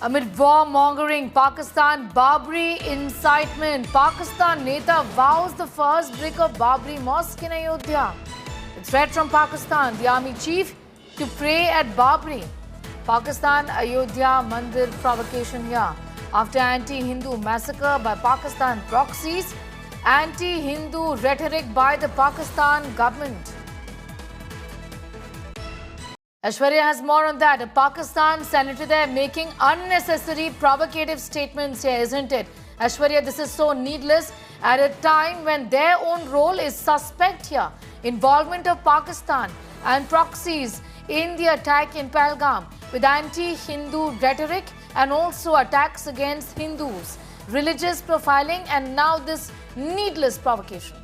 Amid war-mongering, Pakistan Babri incitement. Pakistan Neta vows the first brick of Babri Mosque in Ayodhya. The threat from Pakistan, the army chief to pray at Babri. Pakistan Ayodhya Mandir provocation here. After anti-Hindu massacre by Pakistan proxies, anti-Hindu rhetoric by the Pakistan government. Aishwarya has more on that. A Pakistan senator there making unnecessary provocative statements here, isn't it? Aishwarya, this is so needless at a time when their own role is suspect here. Involvement of Pakistan and proxies in the attack in Pahalgam with anti-Hindu rhetoric and also attacks against Hindus, religious profiling, and now this needless provocation.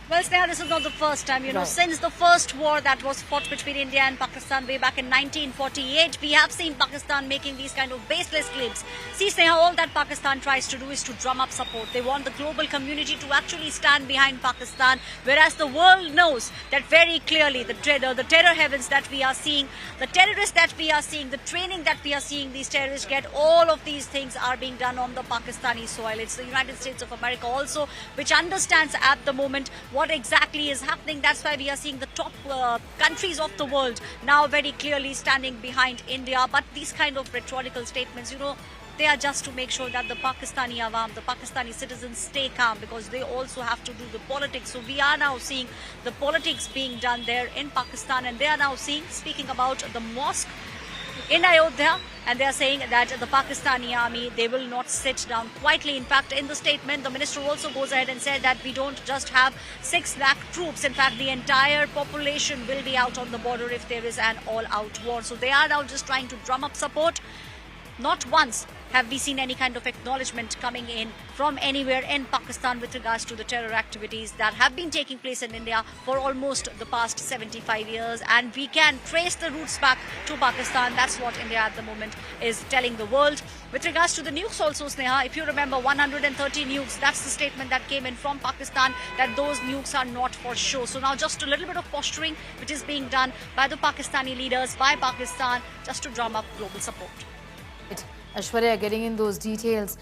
Well, Sneha, this is not the first time, since the first war that was fought between India and Pakistan way back in 1948, we have seen Pakistan making these kind of baseless claims. See, Sneha, all that Pakistan tries to do is to drum up support. They want the global community to actually stand behind Pakistan, whereas the world knows that very clearly the terror heavens that we are seeing, the terrorists that we are seeing, the training that we are seeing these terrorists get, all of these things are being done on the Pakistani soil. It's the United States of America also, which understands at the moment what exactly is happening. That's why we are seeing the top countries of the world now very clearly standing behind India. But these kind of rhetorical statements, they are just to make sure that the Pakistani Awam, the Pakistani citizens stay calm, because they also have to do the politics. So we are now seeing the politics being done there in Pakistan, and they are now speaking about the mosque in Ayodhya, and they are saying that the Pakistani army, they will not sit down quietly. In fact, in the statement, the minister also goes ahead and said that we don't just have 6 lakh troops. In fact, the entire population will be out on the border if there is an all-out war. So they are now just trying to drum up support. Not once have we seen any kind of acknowledgement coming in from anywhere in Pakistan with regards to the terror activities that have been taking place in India for almost the past 75 years. And we can trace the roots back to Pakistan. That's what India at the moment is telling the world. With regards to the nukes also, Sneha, if you remember, 130 nukes, that's the statement that came in from Pakistan, that those nukes are not for show. So now just a little bit of posturing which is being done by the Pakistani leaders, by Pakistan, just to drum up global support. Aishwarya getting in those details.